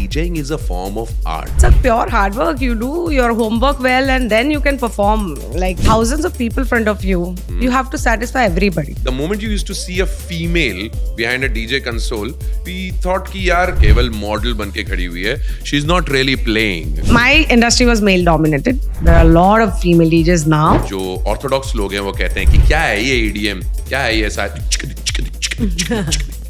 DJing is a form of art. It's a pure hard work. You do your homework well and then you can perform like thousands of people in front of you. You have to satisfy everybody. The moment you used to see a female behind a DJ console, we thought कि यार केवल model बन के खड़ी हुई है. She's not really playing. My industry was male dominated. There are a lot of female DJs now. जो Orthodox लोग हैं वो कहते हैं कि क्या है ये EDM, क्या है ये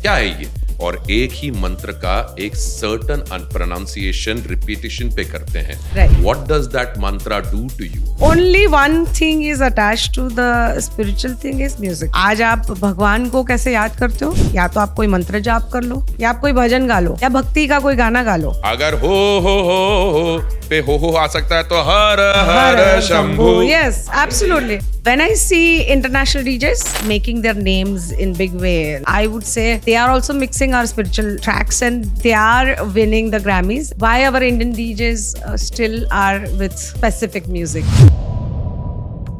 क्या है ये, और एक ही मंत्र का एक सर्टन प्रोनाउंसिएशन रिपीटिशन पे करते हैं. Right. What does that mantra do to you? Only one thing is attached to the spiritual thing is music. आज आप भगवान को कैसे याद करते हो? या तो आप कोई मंत्र जाप कर लो, या आप कोई भजन गा लो, या भक्ति का कोई गाना गा लो. अगर हो पे हो आ सकता है तो हर हर Shambhu. Yes, absolutely. When I see international DJs making their names in big way, I would say they are also mixing our spiritual tracks and they are winning the Grammys. Why our Indian DJs still are with specific music?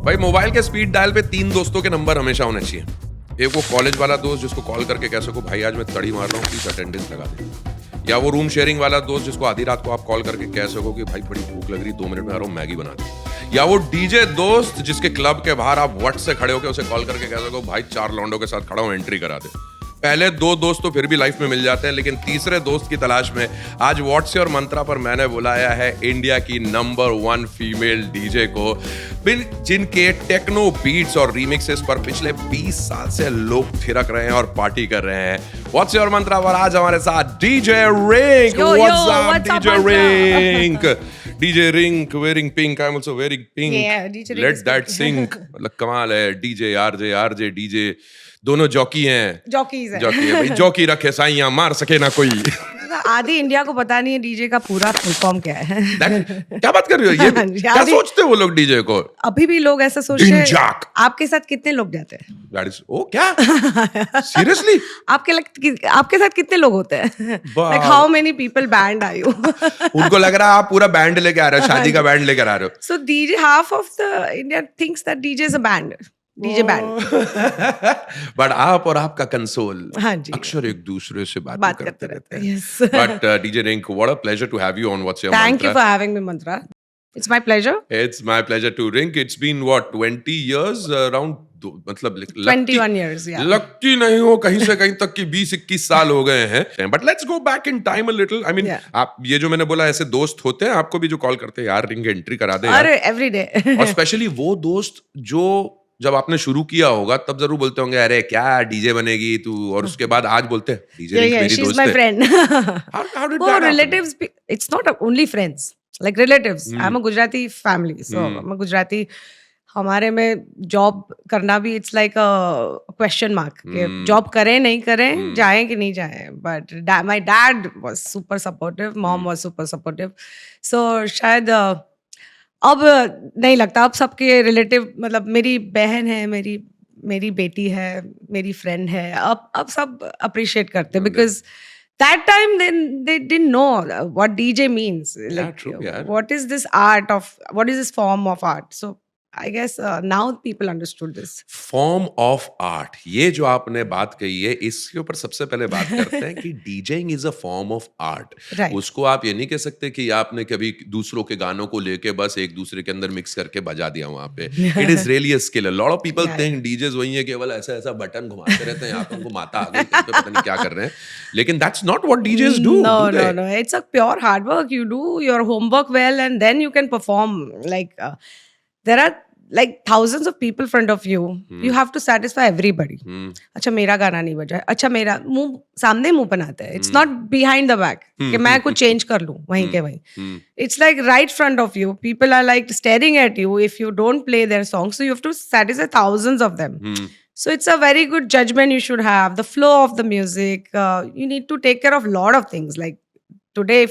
भाई mobile के speed dial पे 3 दोस्तों के number हमेशा होने चाहिए. एक वो कॉलेज वाला दोस्त जिसको कॉल करके कह सको भाई आज मैं तड़ी मार रहा हूँ, प्लीज अटेंडेंस लगा दे. या वो रूम शेयरिंग वाला दोस्त जिसको आधी रात को आप कॉल करके कह सको कि भाई बड़ी भूख लग रही, 2 मिनट में आ रहा हूँ, मैगी बना दे. या वो डीजे दोस्त जिसके क्लब के बाहर आप व्हाट से खड़े होकर उसे कॉल करके कह सको भाई 4 लौंडों के साथ खड़ा हूँ, एंट्री करा दे. पहले 2 दोस्त तो फिर भी लाइफ में मिल जाते हैं, लेकिन तीसरे दोस्त की तलाश में आज व्हाट्स और मंत्रा पर मैंने बुलाया है इंडिया की नंबर 1 फीमेल डीजे को, जिनके टेक्नो बीट्स और रीमिक्सेस पर पिछले 20 साल से लोग थिरक रहे हैं और पार्टी कर रहे हैं. व्हाट्स और मंत्रा पर आज हमारे साथ DJ rink. What's up, DJ rink? DJ rink wearing pink. I'm also wearing pink. Yeah, DJ Rink Let is that sink. मतलब कमाल है. डीजे आरजे डीजे दोनों जॉकी हैं. Jockeys है. जॉकी है भाई. जॉकी रखे साइयां मार सके ना कोई. आधी इंडिया को पता नहीं है डीजे का पूरा फुल फॉर्म क्या है. क्या बात कर रही हो? ये क्या सोचते हो वो लोग डीजे को? अभी भी लोग ऐसा सोचते हैं. Dinjak. आपके साथ कितने लोग जाते हैं? ओ क्या? सीरियसली? आपके साथ कितने लोग होते हैं? Like how many people band are you? उनको लग रहा है आप पूरा बैंड लेके आ रहे हो, शादी का बैंड लेकर आ रहे हो. So DJ, half of the India thinks that DJ is a band. DJ band. But आप और आपका कंसोल हाँ जी. अक्सर एक दूसरे से बात करते रहते हैं. Yes. But DJ Rink, what a pleasure to have you on what's your Thank you for having me, Mantra. It's my pleasure. It's my pleasure to Rink. It's been what 20 years around, मतलब 21 years, yeah. लगती नहीं हो कहीं से कहीं तक कि 20-21 साल हो गए हैं. But let's go back in time a little. I mean, आप ये जो मैंने बोला ऐसे दोस्त होते हैं आपको भी जो कॉल करते हैं यार रिंग एंट्री करा दे यार. अरे every day. और स्पेशली वो दोस्त जो जब आपने शुरू किया होगा तब जरूर बोलते होंगे अरे क्या डीजे बनेगी तू, और उसके बाद आज बोलते हैं डीजे रिंक मेरी दोस्त है. She's my friend. How did that happen? Relatives, it's not only friends. Like relatives. I'm a Gujarati family. So I'm a Gujarati. हमारे में जॉब करना भी it's like a question mark कि जॉब करें नहीं करें, जाएं कि नहीं जाएं. But my dad was super supportive, mom was super supportive. So शायद अब नहीं लगता. अब सबके रिलेटिव, मतलब मेरी बहन है, मेरी बेटी है, मेरी फ्रेंड है, अब सब अप्रिशिएट करते हैं. Because that time then they didn't know what DJ means. Like, true, yeah. What is this form of art? So I guess now people understood this. Form of art. ये जो आपने बात कही है इसके ऊपर सबसे पहले बात करते हैं कि DJing is a form of art. Right. उसको आप ये नहीं कह सकते कि आपने कभी दूसरों के गानों को लेके बस एक दूसरे के अंदर मिक्स करके बजा दिया वहां पे. It is really a skill. A lot of people think DJs वही है, केवल ऐसा बटन घुमाते रहते हैं, यहाँ पे उनको माता आ गई, कहीं पे पता नहीं क्या कर रहे हैं. लेकिन that's not what DJs do. No. It's a pure hard work. You do your homework well and then you can perform. Like there are like thousands of people in front of you. You have to satisfy everybody. अच्छा मेरा गाना नहीं बजा है, अच्छा मेरा सामने मुंह बनाते हैं. It's not behind the back कि मैं कुछ चेंज कर लूं वहीं के वहीं. It's like right front of you. People are like staring at you if you don't play their songs. So you have to satisfy thousands of them. So it's a very good judgment you should have. The flow of the music. You need to take care of a lot of things. Like today,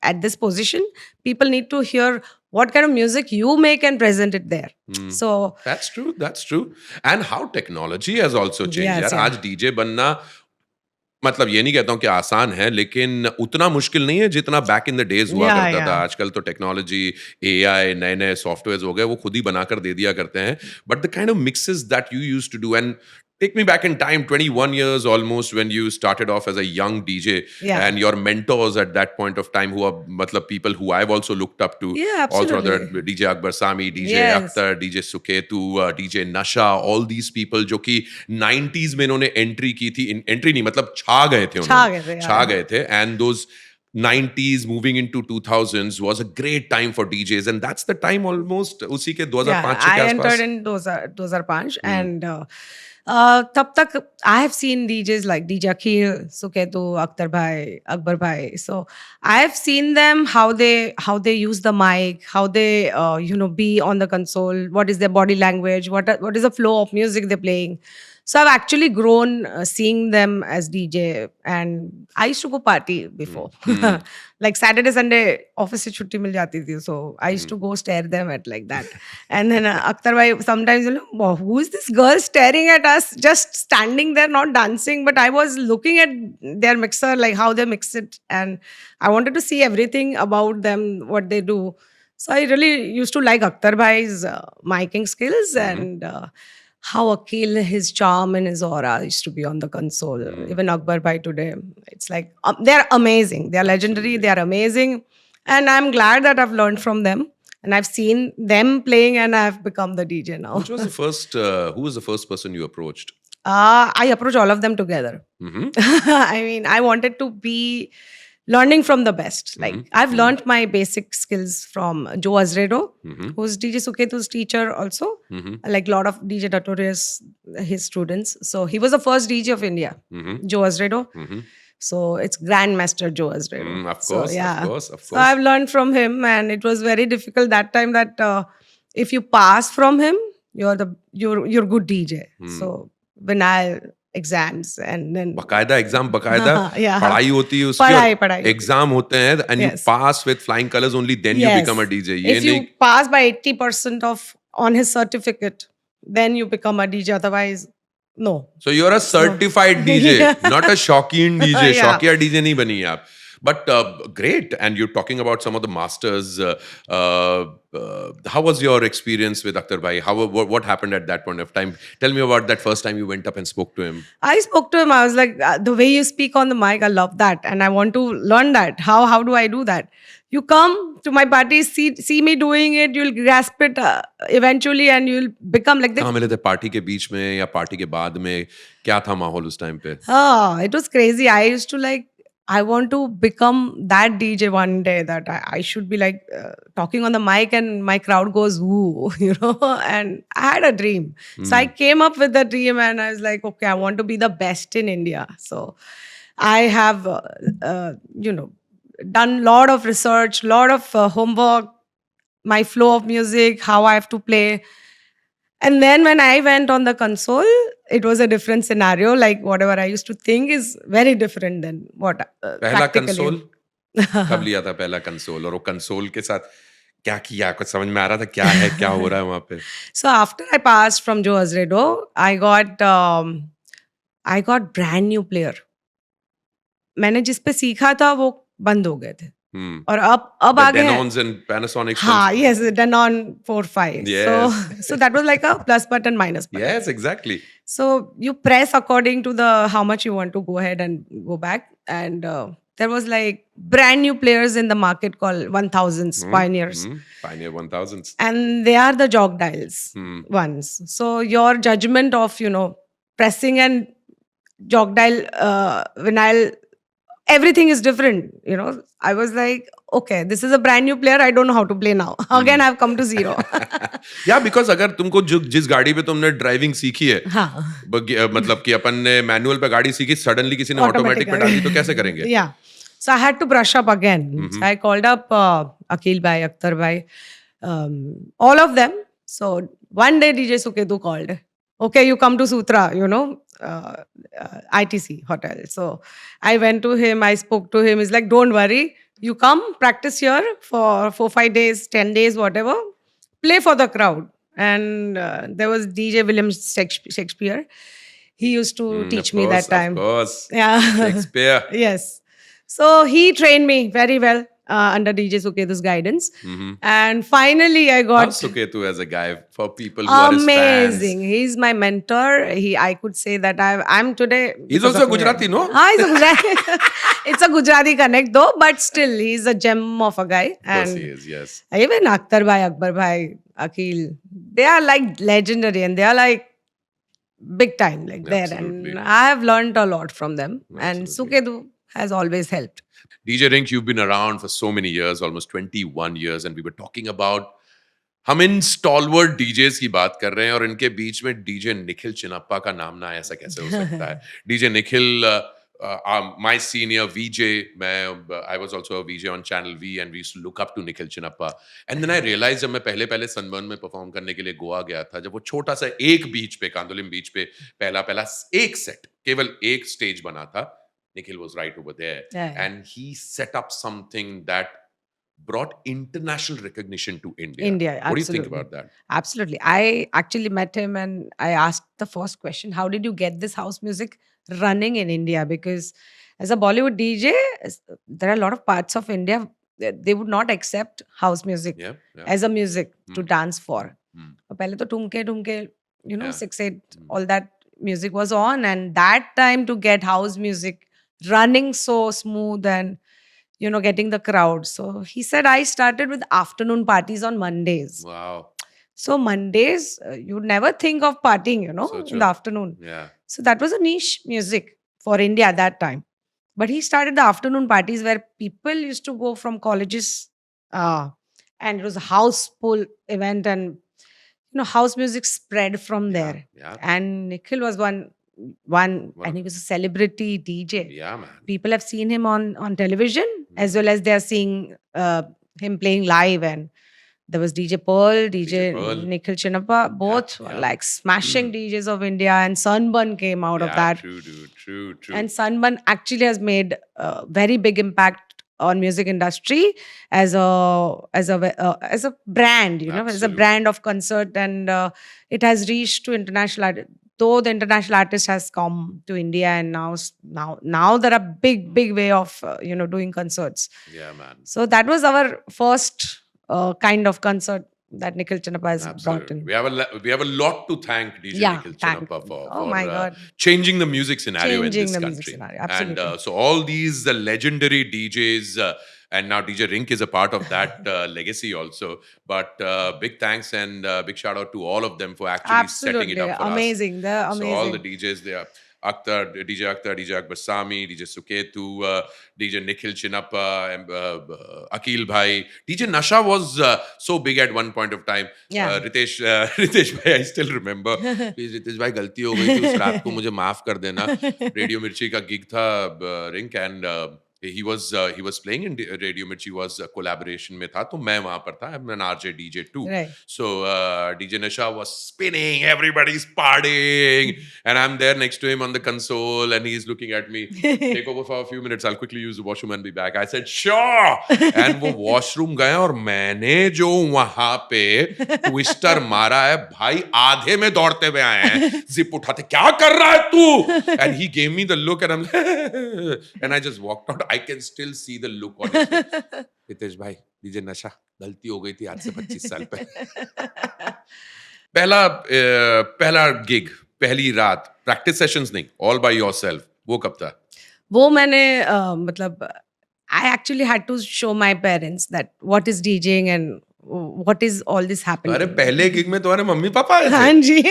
at this position, people need to hear what kind of music you make and present it there. So that's true. And how technology has also changed. Yes, यार आज DJ बनना, मतलब ये नहीं कहता हूँ कि आसान है, लेकिन उतना मुश्किल नहीं है जितना बैक इन द डेज हुआ करता था. आजकल तो टेक्नोलॉजी, एआई, नए सॉफ्टवेयर हो गए, वो खुद ही बनाकर दे दिया करते हैं. But the kind of mixes that you used to do, and take me back in time, 21 years almost, when you started off as a young DJ, Yeah. and your mentors at that point of time, who are matlab, people who I've also looked up to. Yeah, All through absolutely. that, DJ Akbar Sami, DJ Yes. Akhtar, DJ Suketu, DJ Nasha, all these people जो कि 90s में इन्होंने entry की थी, entry नहीं मतलब छा गए थे छा गए थे, उन्होंने, yeah. छा गए थे, and those 90s moving into 2000s was a great time for DJs, and that's the time almost उसी के 2005 Yeah, के I आसपास. entered in 2005 and तब तक I have seen DJs like DJ Akhil, Suketu, Akhtar Bhai, Akbar Bhai. So I have seen them how they use the mic, how they be on the console, what is their body language, what is the flow of music they're playing. So I've actually grown seeing them as DJ, and I used to go party before. Like Saturday, Sunday, office se chutti mil jati thi, so I used to go stare them at like that. And then Akhtar Bhai sometimes, wow, who is this girl staring at us, just standing there, not dancing? But I was looking at their mixer, like how they mix it, and I wanted to see everything about them, what they do. So I really used to like Akhtar Bhai's miking skills and how Akhil, his charm and his aura used to be on the console. Even Akbar Bhai today, it's like they're amazing. They're legendary. They're amazing, and I'm glad that I've learned from them. And I've seen them playing, and I've become the DJ now. Which was the first? Who was the first person you approached? I approach all of them together. I mean, I wanted to be learning from the best. Like I've learned my basic skills from Joe Azredo, who's DJ Suketu's teacher also. Like a lot of DJ Notorious, his students. So he was the first DJ of India, Joe Azredo. So it's Grandmaster Joe Azredo. Of course, so, yeah. of course, of course. So I've learned from him, and it was very difficult that time that if you pass from him, you're good DJ. So vinyl exams and then बकायदा exam बकायदा Yeah. पढ़ाई होती है पढ़ाई. उसकी exam होते हैं and you Yes. pass with flying colors only then you become a DJ. ये If you नहीं pass by 80% of on his certificate, then you become a DJ. Otherwise, no. So you're a certified DJ, not a शौकीन DJ. Yeah. शौकिया DJ नहीं बनी आप. But great, and you're talking about some of the masters. How was your experience with Akhtar Bhai? What happened at that point of time? Tell me about that first time you went up and spoke to him. I spoke to him. I was like, the way you speak on the mic, I love that, and I want to learn that. How do I do that? You come to my parties, see me doing it. You'll grasp it eventually, and you'll become like कहाँ मिले थे party के बीच में या party के बाद में क्या था माहौल उस टाइम पे? It was crazy. I used to like. I want to become that DJ one day that I should be like talking on the mic and my crowd goes woo, and I had a dream. So I came up with the dream and I was like, okay, I want to be the best in India. So I have, done a lot of research, lot of homework, my flow of music, how I have to play. And then when I went on the console, it was a different scenario. Like whatever I used to think is very different than what पहला practically. Console कब लिया था पहला console और वो console के साथ क्या किया कुछ समझ में आ रहा था क्या है क्या हो रहा है वहां पे? So after I passed from Joe Azredo, I got brand new player. मैंने जिस पे सीखा था वो बंद हो गए थे. और अब आ गए Denons and Panasonic. हाँ, yes, Denon 4.5. Yes. So that was like a plus button, minus button. Yes, exactly. So you press according to how much you want to go ahead and go back. And there was like brand new players in the market called 1000s, Pioneers. Pioneer 1000s. And they are the jog dials ones. So your judgment of, pressing and jog dial, vinyl, everything is different, I was like, okay, this is a brand new player. I don't know how to play now. Again, I've come to zero. Yeah, because अगर तुमको जिस गाड़ी पे तुमने driving सीखी है, हाँ. मतलब कि अपन ने मैनुअल पे गाड़ी सीखी, सडनली किसी ने ऑटोमेटिक पे डाली तो कैसे करेंगे? Yeah. So I had to brush up again. So I called up Akhil Bhai, Akhtar Bhai, all of them. So one day DJ Suketu called. Okay, you come to Sutra, ITC hotel. So I went to him, I spoke to him. He's like, don't worry, you come, practice here for 4-5 days, 10 days, whatever. Play for the crowd. And there was DJ William Shakespeare. He used to teach me that time. Of course. Yeah. Shakespeare. Yes. So he trained me very well. under DJ Suketu's guidance. And finally, I got How's Suketu as a guy for people who are his fans? amazing. He's my mentor. I could say that I'm today. He's because also of him. Gujarati, no? Ah, he's a Gujarati. It's a Gujarati connect though, but still, he's a gem of a guy. Of course And he is, yes. even Akhtar Bhai, Akbar Bhai, Akhil, they are like legendary and they are like big time, like there. Absolutely. And I have learned a lot from them. And Absolutely. Suketu has always helped. DJ Rink, you've been around for so many years, almost 21 years, and we were talking about हम इन stalwart DJs की बात कर रहे हैं और इनके बीच में DJ Nikhil Chinappa का नाम ना ऐसा कैसे हो सकता है DJ Nikhil my senior VJ मैं I was also a VJ on channel V and we used to look up to Nikhil Chinappa and then I realise जब मैं पहले सनबर्न में परफॉर्म करने के लिए गोवा गया था जब वो छोटा सा एक बीच पे कांदोलिम बीच पे पहला एक सेट केवल एक स्टेज बना था Nikhil was right over there. Yeah. And he set up something that brought international recognition to India. India, What do you think absolutely. about that? Absolutely. I actually met him and I asked the first question, how did you get this house music running in India? Because as a Bollywood DJ, there are a lot of parts of India, they would not accept house music Yeah, yeah. as a music to dance for. Pehle to tumke, you know, Yeah. 6/8, all that music was on. And that time to get house music running so smooth and you know, getting the crowd. So he said, I started with afternoon parties on Mondays. Wow. So Mondays, you'd never think of partying, you know, So in true. the afternoon. Yeah. So that was a niche music for India at that time. But he started the afternoon parties where people used to go from colleges and it was a house full event and, you know, house music spread from there. Yeah. And Nikhil was one and he was a celebrity DJ. Yeah, man. People have seen him on television as well as they are seeing him playing live. And there was DJ Pearl, DJ Pearl. Nikhil Chinnappa. Both were yeah. like smashing DJs of India. And Sunburn came out of that. True, dude. True. And Sunburn actually has made a very big impact on music industry as a brand, you know, as a Absolutely. brand of concert. And it has reached to international though the international artist has come to India and now there are big way of you know, doing concerts. Yeah, man. So that was our first kind of concert that Nikhil Chinnappa has brought in. We have a lot to thank DJ Yeah, Nikhil thank Chinnappa you. for, Oh my God. changing the music scenario in Changing this the country. music scenario, And absolutely. so all these legendary DJs and now DJ Rink is a part of that legacy also. But big thanks and big shout out to all of them for actually setting it Absolutely. up for Amazing. us. They're amazing. So all the DJs there. DJ Akhtar, DJ Akbar Sami, DJ Suketu, DJ Nikhil Chinnappa, Akil Bhai. DJ Nasha was so big at one point of time. Yeah. Ritesh Bhai, I still remember. Please, Ritesh Bhai, गलती हो गई थी उस रात को मुझे माफ कर देना. रेडियो मिर्ची का gig था Rink and he was playing in Radio Mirchi was a collaboration में था तो मैं वहाँ पर था. I'm an RJ DJ too. Right. So DJ Nasha was spinning, everybody's partying, and I'm there next to him on the console, and he's looking at me. Take over for a few minutes. I'll quickly use the washroom and be back. I said sure. And वो washroom गया और मैंने जो वहाँ पे twister मारा है भाई आधे में दौड़ते हुए आए हैं. Zip उठाते क्या कर रहा है तू? And he gave me the look, and I'm like, and I just walked out. I can still see the look on his face. Ritesh भाई, DJ नशा गलती हो गई थी आज से 25 साल पहले. पहला गिग, पहली रात, प्रैक्टिस सेशंस नहीं, all by yourself. वो कब था? वो मैंने मतलब I actually had to show my parents that what is DJing and what is all this happening. अरे पहले गिग में तुम्हारे मम्मी पापा आए थे? हाँ जी.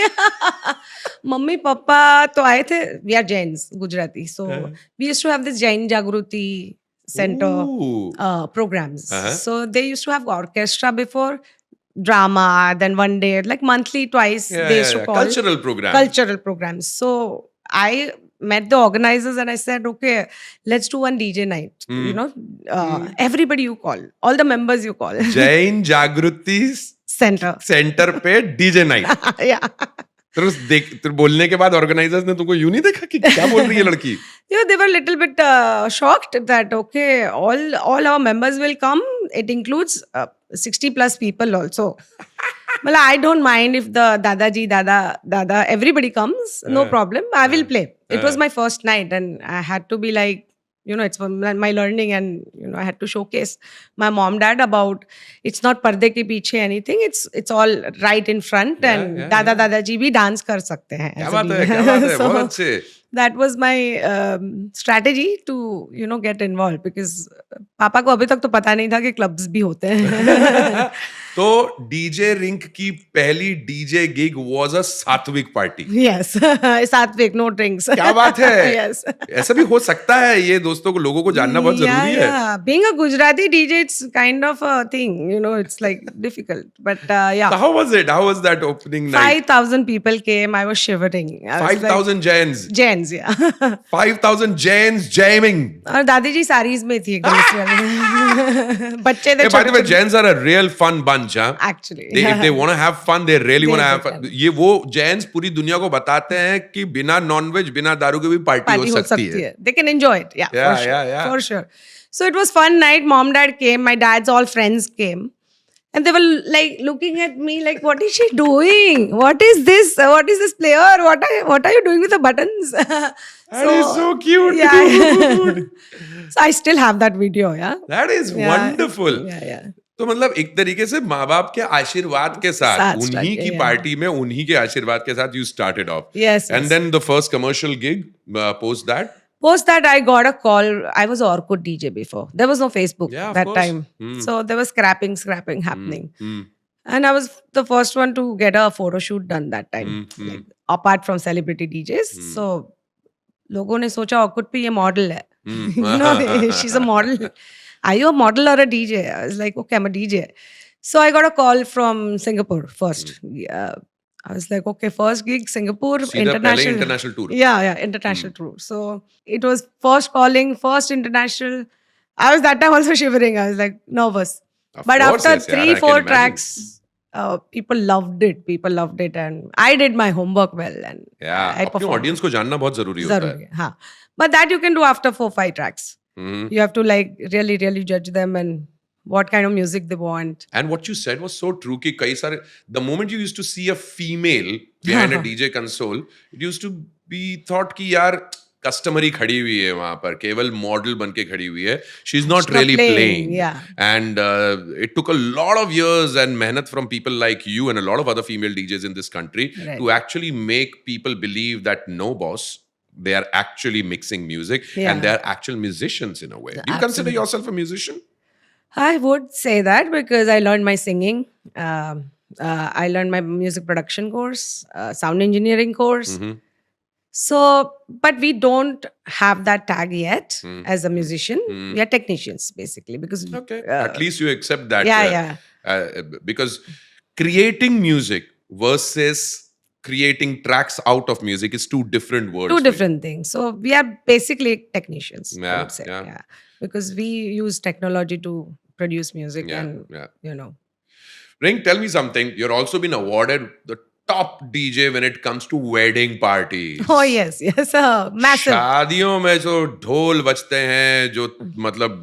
मम्मी पापा तो आए थे. We are Jains, Gujarati. So we used to have this Jain Jagruti Center Ooh. programs. Uh-huh. So they used to have orchestra before, drama, then one day, like monthly, twice, they used to call. Cultural program. Cultural programs. So I met the organizers and I said, okay, let's do one DJ night. You know, everybody you call, all the members you call. Jain Jagruti Center. Centre पे DJ night. Yeah. तो बोलने के बाद organisers ने तुमको यूं नहीं देखा कि क्या बोल रही है लड़की? Yeah, they were a little bit shocked that okay, all our members will come. It includes 60 plus people also. Well, I don't mind if the Dadaji, Dada, everybody comes. No problem. I will play. It was my first night and I had to be like you know, it's for my learning, and you know, I had to showcase my mom dad about it's not पर्दे के पीछे anything, it's all right in front, Yeah, and yeah, दादा yeah. दादाजी भी dance कर सकते हैं क्या as a बात है, DJ. क्या बात है, So बहुत अच्छे. that was my strategy to, you know, get involved, because पापा को अभी तक तो पता नहीं था कि क्लब्स भी होते हैं. तो डीजे रिंक की पहली डीजे गिग वाज अ सात्विक पार्टी. Yes, सात्विक, no drinks. क्या बात है. Yes. ऐसा भी हो सकता है, ये दोस्तों को, लोगों को जानना बहुत जरूरी है. Yeah. Being a Gujarati DJ, it's kind of a thing, you know, it's like difficult. But yeah. So how was it? How was that opening night? 5,000 people came. I was shivering. I was 5,000 Jains. like, Jains, yeah. 5,000 Jains jamming. और दादी जी साड़ीज में थी एकदम इस वाले. बच्चे थे Hey, by the way, Jains are a real fun bunch, huh? Actually. If they want to have fun, they really want to have fun. can. ये वो Jains पूरी दुनिया को बताते हैं कि बिना नॉनवेज, बिना दारू के भी पार्टी हो सकती है. They can enjoy it. Yeah, Yeah, for sure. yeah. For sure. So it was fun night. Mom, dad came. My dad's all friends came. And they were like looking at me like, what is she doing? What is this? What is this player? What are you doing with the buttons? That is so cute, yeah. dude. So I still have that video, yeah. That is wonderful. Yeah. तो मतलब एक तरीके से माँ बाप के आशीर्वाद के साथ साथ उन्हीं start की किया, पार्टी में उन्हीं के आशीर्वाद के साथ you started off. Yes, And yes. then the first commercial gig post that. Post that, I got a call. I was Orkut DJ before. There was no Facebook Yeah, of that course. time. So there was scrapping happening. And I was the first one to get a photo shoot done that time, like, apart from celebrity DJs. So लोगों ने सोचा Orkut पे ये model है. You know, she's a model. Are you a model or a DJ? I was like, okay, I'm a DJ. So I got a call from Singapore first. Yeah. I was like, okay, first gig, Singapore, सीधा पहले international tour. Yeah, international tour. So it was first calling, first international. I was that time also shivering. I was like nervous. Of But course, after yes, yaar, I 3-4 can imagine. tracks, people loved it. People loved it, and I did my homework well. And Yeah, I अपने performed. audience को जानना बहुत जरूरी होता जरूरी है. है, हाँ. But that you can do after 4-5 tracks. You have to like really judge them and what kind of music they want. And what you said was so true कि कई सारे, the moment you used to see a female behind a DJ console, it used to be thought कि यार customer ही खड़ी हुई है वहाँ पर, केवल model बन के खड़ी हुई है. She's not She's not really playing. yeah. And it took a lot of years and mehnat from people like you and a lot of other female DJs in this country Right. to actually make people believe that no, boss, they are actually mixing music Yeah. and they are actual musicians in a way. Do you consider Absolutely. yourself a musician? I would say that because I learned my singing. I learned my music production course, sound engineering course. So, but we don't have that tag yet as a musician. We are technicians basically because Okay. At least you accept that. Yeah. Because creating music versus creating tracks out of music is two different words. two different things. So we are basically technicians. I Yeah, would say, yeah. because we use technology to produce music, Yeah, and yeah. you know. Ring, tell me something. You're also been awarded the top DJ when it comes to wedding parties. Oh yes, massive. शादियों में जो ढोल बजते हैं, जो मतलब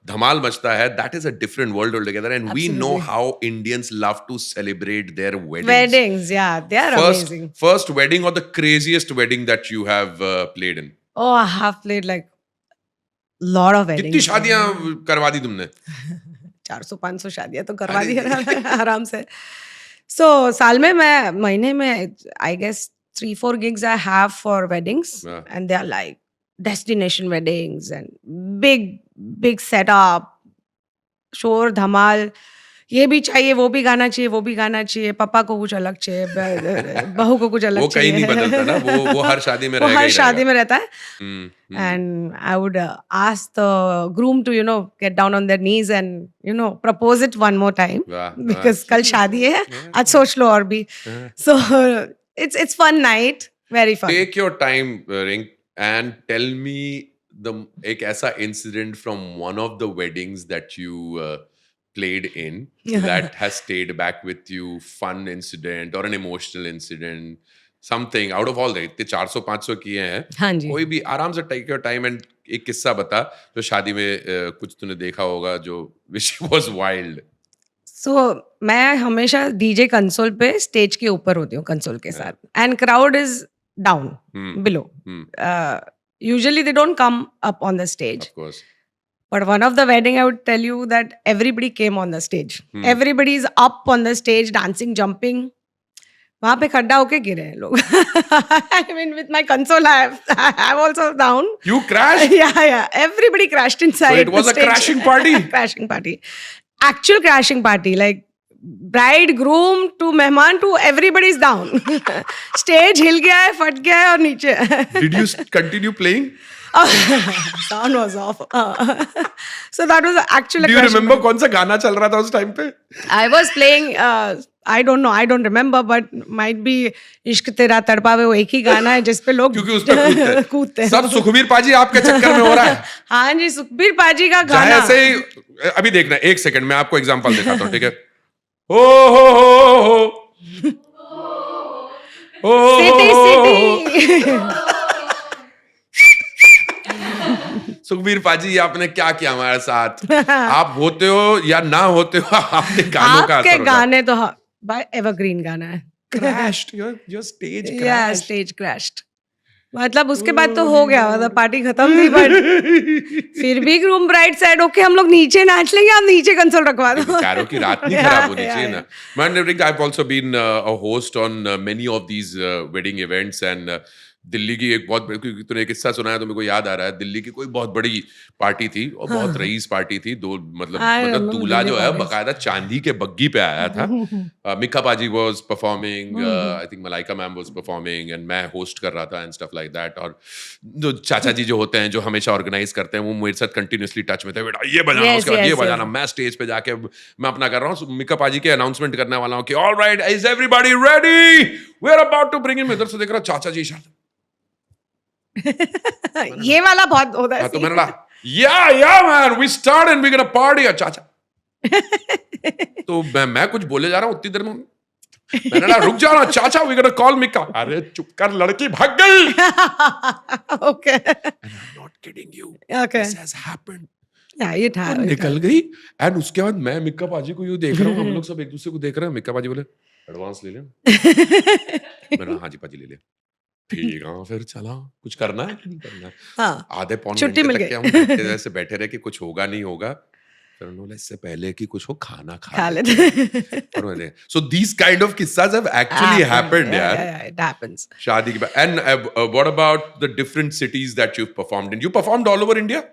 धमाल मचता है, that is a different world altogether, and we know Absolutely. how Indians love to celebrate their weddings. Weddings, yeah, they are amazing. First wedding or the craziest wedding that you have played in? Oh, I have played like lot of weddings. कितनी शादियां करवा दी तुमने? 400-500 शादियां तो करवा दी है आराम से. So साल में मैं महीने में I guess 3-4 gigs I have for weddings, Yeah. and they are like destination weddings and big setup, शोर धमाल. ये भी चाहिए, वो भी गाना चाहिए, वो भी गाना चाहिए. पापा को कुछ अलग चाहिए, बहू को कुछ अलग वो कहीं चाहिए. नहीं बदलता ना, वो हर शादी में वो रहेगा हर ही शादी रहेगा. में रहता है. And I would ask the groom to, you know, get down on their knees and, you know, propose it one more time. वाह, Because कल शादी है, आज सोच लो और भी. So it's fun night, very fun. Take your time, Ring, and tell me एक ऐसा incident from one of the weddings that you played in that has stayed back with you, fun incident or an emotional incident, something out of all the इतने 400-500 किए हैं. हाँ जी. कोई भी आराम से take your time and एक किस्सा बता जो शादी में कुछ तूने देखा होगा जो which was wild. So मैं हमेशा DJ कंसोल पे स्टेज के ऊपर होती हूँ कंसोल के साथ, and crowd is down below. Usually they don't come up on the stage. Of course. But one of the wedding, I would tell you that everybody came on the stage. Everybody is up on the stage, dancing, jumping. वहाँ पे खड्डा होके गिरे हैं लोग. I mean, with my console, I'm also down. You crashed? Yeah. Everybody crashed inside. So it was the a stage. crashing party? Crashing party. Actual crashing party. Like bride, groom to mehman to everybody's down. Stage हिल गया है, फट गया है और नीचे. Did you continue playing? Sound was off. So that was actually. Do you remember कौन सा गाना चल रहा था उस टाइम पे? I was playing. I don't know. I don't remember, but might be इश्क तेरा तड़पावे वो एक ही गाना है जिस पे लोग क्योंकि उस पे कूदते हैं. सब सुखबीर पाजी आपके चक्कर में हो रहा है. हाँ जी, सुखबीर पाजी का चाहे गाना. ऐसे ही अभी देखना, एक सेकंड मैं आपको एग्जांपल दिखाता हूँ, ठीक है? हो सिटी. सुखबीर पाजी, आपने क्या किया हमारे साथ? आप होते हो या ना होते हो, आपके गानों का आपके गाने तो बाय एवरग्रीन गाना है. crashed, your stage crashed. Yeah, stage crashed. मतलब उसके बाद तो हो गया, मतलब पार्टी खत्म थी, बट फिर भी ग्रूम ब्राइड साइड ओके हम लोग नीचे नाच लेंगे, आप नीचे कंसोल रखवा दो. कारों की रात नहीं खराब होनी चाहिए ना. I've also been a host on many of these wedding events, and Delhi की एक बहुत, क्योंकि तूने एक किस्सा सुनाया तो मेरे को याद आ रहा है. दिल्ली की कोई बहुत बड़ी पार्टी थी और बहुत रईस पार्टी थी. मतलब दूल्हा जो है बकायदा चांदी के बग्गी पे आया था. मिक्का पाजी was performing, I think Malaika ma'am was performing, and मैं होस्ट कर रहा था एंड स्टफ लाइक दैट. और जो चाचा जी जो होते हैं, जो हमेशा ऑर्गेनाइज करते हैं, वो मेरे साथ कंटिन्यूअसली टच में थे. बेटा ये बजाना, उसके बाद ये बजाना. मैं स्टेज पे जाके मैं अपना कर रहा हूँ, मिक्का पाजी के अनाउंसमेंट करने वाला हूँ कि alright, is everybody ready, we are about to bring in. इधर से देख रहा चाचा जी इशारा. ये वाला बहुत होता है. तो मैंने कहा yeah man, we start and we gonna party. चाचा तो मैं कुछ बोले जा रहा हूँ, उतनी देर में मैंने कहा रुक जा रहा चाचा, वी गोना कॉल मिक्का. अरे चुप कर, लड़की भाग गई. Okay, I am not kidding you, this has happened. निकल गई. एंड उसके बाद मैं मिक्का पाजी को यूं देख रहा हूँ, हम लोग सब एक दूसरे को देख रहे हैं. मिक्का पाजी बोले एडवांस ले लें. मैंने हाँ जी पाजी ले लिया. ठीक है, फिर चला, कुछ करना है कि नहीं करना है. हाँ, आधे पौन घंटे तक क्या हम ऐसे बैठे रहे कि कुछ होगा नहीं होगा. फिर उन्होंने इससे पहले कि कुछ हो खाना खा लेते. So these kind of kissas have actually happened. Yeah, it happens. शादी के बाद. And what about the different cities that you've performed in? You performed all over India?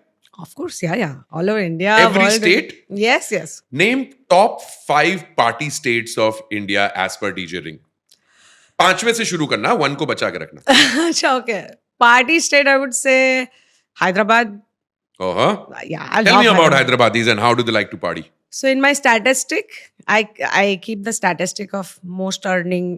Of course, yeah. All over India. Every state? Yes. Name top 5 party states of India as per DJ Ring. 5वें से शुरू करना, 1 को बचा के रखना. अच्छा, okay. Party state, I would say Hyderabad. Yeah, Tell me about Hyderabadis and how do they like to party? So in my statistic, I keep the statistic of most earning,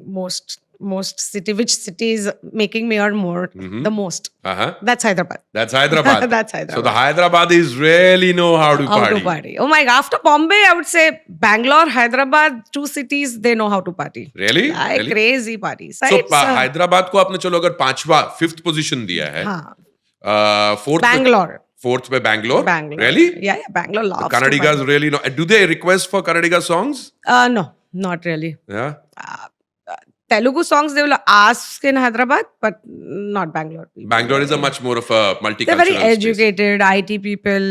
most city, which city is making me earn more, the most. That's Hyderabad. That's Hyderabad. That's Hyderabad. So the Hyderabadis really know how to party. Oh my God. After Bombay, I would say Bangalore, Hyderabad, 2 cities, they know how to party. Really? Really? Crazy parties. So Hyderabad को आपने चलो अगर 5th position दिया है. हाँ. 4th Bangalore. 4th पे Bangalore? Really? Yeah, Bangalore loves the Kannadigas really know. Do they request for Kannadiga songs? No, not really. Yeah? Telugu songs they will ask in Hyderabad, but not Bangalore people. Bangalore is a much more of a multicultural They're very space. educated, IT people.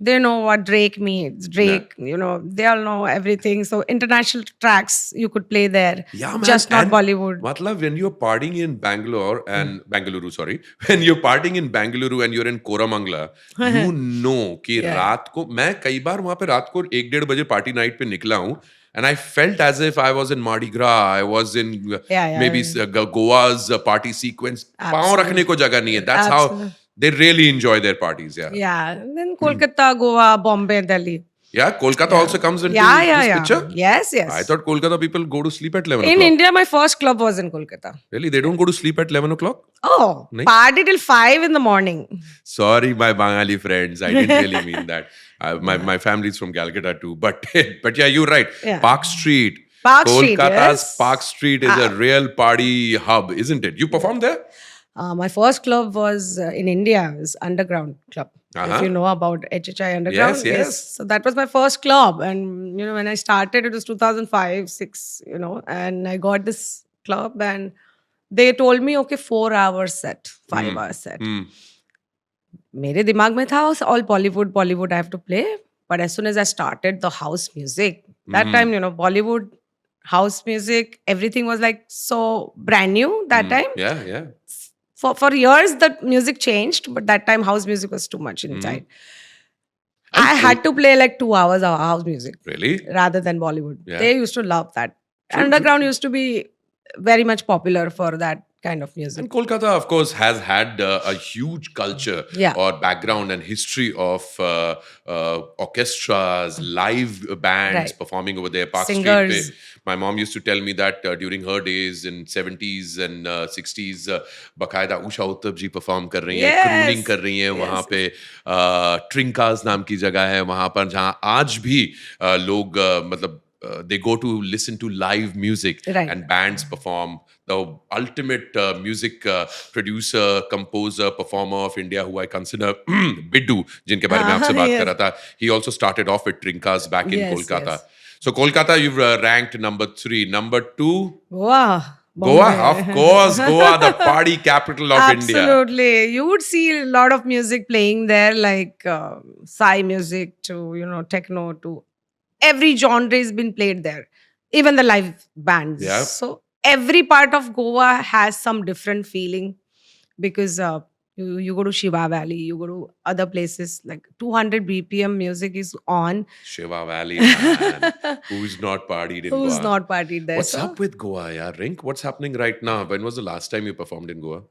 They know what Drake means. Drake, they all know everything. So international tracks you could play there. Yeah, man. Just not Bollywood. Matlab, when you're partying in Bangalore and Bengaluru, sorry. When you're partying in Bengaluru and you're in Koramangala, you know कि रात को, मैं कई बार वहाँ पे रात को 1-1:30 बजे party night पे निकला हूँ. And I felt as if I was in Mardi Gras. I was in maybe Goa's party sequence. पाँव रखने को जगह नहीं है. That's how they really enjoy their parties. Yeah. And then Kolkata, Goa, Bombay, Delhi. Yeah, Kolkata also comes into this picture? Yes. I thought Kolkata people go to sleep at 11 o'clock. In India, my first club was in Kolkata. Really? They don't go to sleep at 11 o'clock? Oh, party till 5 in the morning. Sorry, my Bengali friends. I didn't really mean that. My family's from Calcutta too. But yeah, you're right. Yeah. Park Street. Kolkata's Park Street is a real party hub, isn't it? You performed there? My first club was in India. It was Underground Club. If you know about HHI Underground. Yes. So that was my first club. And, when I started, it was 2005-06, and I got this club and they told me, okay, 4 hours set, 5 hours set. मेरे दिमाग में था all Bollywood I have to play. But as soon as I started the house music, that time, Bollywood house music, everything was like so brand new that time. Yeah, yeah. For years, the music changed, but that time house music was too much inside. And I had to play like 2 hours of house music Really? rather than Bollywood. Yeah. They used to love that. True, Underground used to be very much popular for that kind of music. And Kolkata, of course, has had a huge culture Yeah. or background and history of orchestras, live bands Right. performing over there. Park Singers. Street. My mom used to tell me that during her days in 70s and 60s, बकायदा उषा उत्तप जी perform कर रही हैं, Yes. crooning कर रही हैं वहाँ पे. ट्रिंकाज नाम की जगह है वहाँ पर जहाँ आज भी लोग मतलब they go to listen to live music Right. and bands perform. The ultimate music producer, composer, performer of India, who I consider Biddu, जिनके बारे में आपसे बात yes. कर रहा था. He also started off with Trinkas back in Yes, Kolkata. yes. So Kolkata, you've ranked number 3. Number 2, Goa. Goa, Bombay. of course, Goa, the party capital of India. Absolutely. You would see a lot of music playing there, like Psy music to, techno to every genre has been played there. Even the live bands. Yeah. So every part of Goa has some different feeling because you go to Shiva Valley, you go to other places, like 200 BPM music is on. Shiva Valley, man. Who's not partied in Goa? Who's not partied there? What's So, up with Goa, yeah? Rink, what's happening right now? When was the last time you performed in Goa?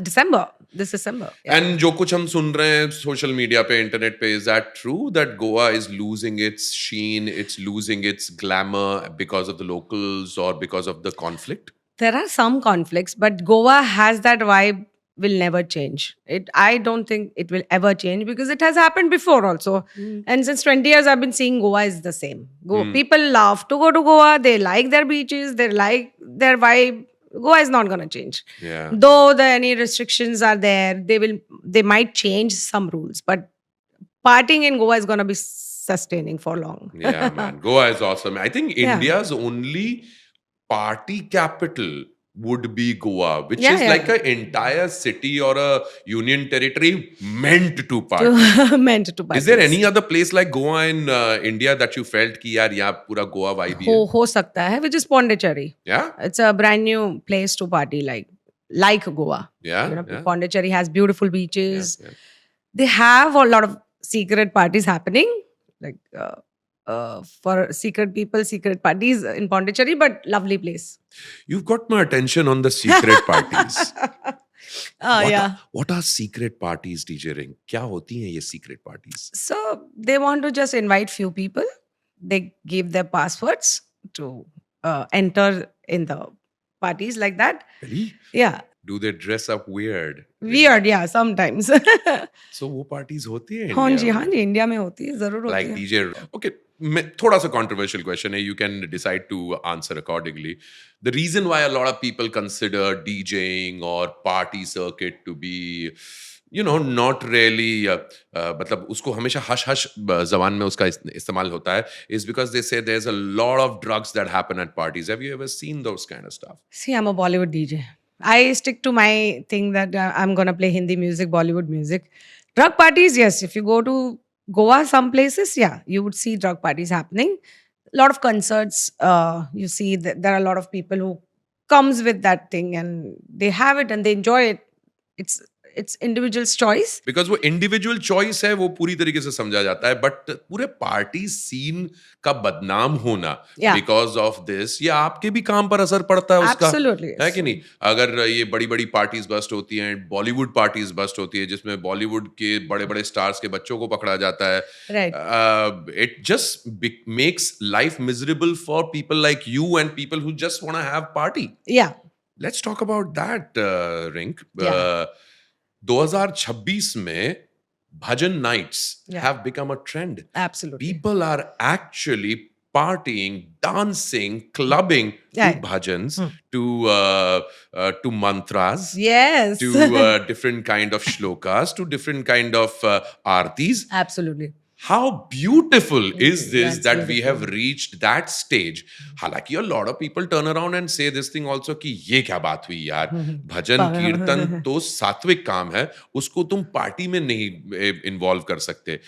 December. This December. Yeah. And जो कुछ हम सुन रहे हैं social media पे, internet पे, is that true that Goa is losing its sheen, it's losing its glamour because of the locals or because of the conflict? There are some conflicts, but Goa has that vibe will never change. I don't think it will ever change because it has happened before also. And since 20 years, I've been seeing Goa is the same. People love to go to Goa. They like their beaches. They like their vibe. Goa is not going to change. Yeah. Though any restrictions are there, they might change some rules. But partying in Goa is going to be sustaining for long. Yeah, man. Goa is awesome. I think Yeah. India's only party capital would be Goa, which Yeah, is yeah. like an entire city or a union territory meant to party. Meant to party. Is there any other place like Goa in India that you felt कि यार यहाँ पूरा Goa vibe ही है? हो सकता है, which is Pondicherry. Yeah? It's a brand new place to party like Goa. Yeah? Yeah? Pondicherry has beautiful beaches. Yeah. They have a lot of secret parties happening, like for secret people, secret parties in Pondicherry, but lovely place. You've got my attention on the secret parties. What are secret parties, DJ Ring? क्या होती हैं ये secret parties? So they want to just invite few people. They give their passwords to enter in the parties like that. Really? Yeah. Do they dress up weird? Weird, yeah, sometimes. So वो parties होती हैं हाँ India जी, में? हाँ जी, India में होती है, जरूर होती Like है. DJ. Okay, थोड़ा सा controversial question है. You can decide to answer accordingly. The reason why a lot of people consider DJing or party circuit to be, not really, मतलब उसको हमेशा hush ज़बान में उसका इस्तेमाल होता है, is because they say there's a lot of drugs that happen at parties. Have you ever seen those kind of stuff? See, I'm a Bollywood DJ. I stick to my thing that I'm going to play Hindi music, Bollywood music. Drug parties, yes. If you go to Goa, some places, yeah, you would see drug parties happening. A lot of concerts, you see that there are a lot of people who comes with that thing and they have it and they enjoy it. It's individual's choice. Because वो individual choice है वो पूरी तरीके से समझा जाता है, but पूरे party scene का बदनाम होना Yeah. because of this, ये आपके भी काम पर असर पड़ता है उसका, Absolutely, है yes. कि नहीं? अगर ये बड़ी बड़ी parties bust होती हैं, Bollywood parties bust होती है, जिसमें Bollywood के बड़े बड़े stars के बच्चों को पकड़ा जाता है, Right. it just makes life miserable for people like you and people who just want to have party. Yeah. Let's talk about that, Rink. Yeah. 2026 में bhajan nights Yeah. have become a trend. Absolutely. People are actually partying, dancing, clubbing Yeah. to bhajans, to mantras, Yes. to different kind of shlokas, to different kind of aartis. Absolutely. how beautiful is this That's that we have beautiful. reached that stage. हालांकि a lot of people turn around and say this thing also कि ये क्या बात हुई यार, भजन कीर्तन तो सात्विक काम है, उसको तुम पार्टी में नहीं इन्वॉल्व कर सकते.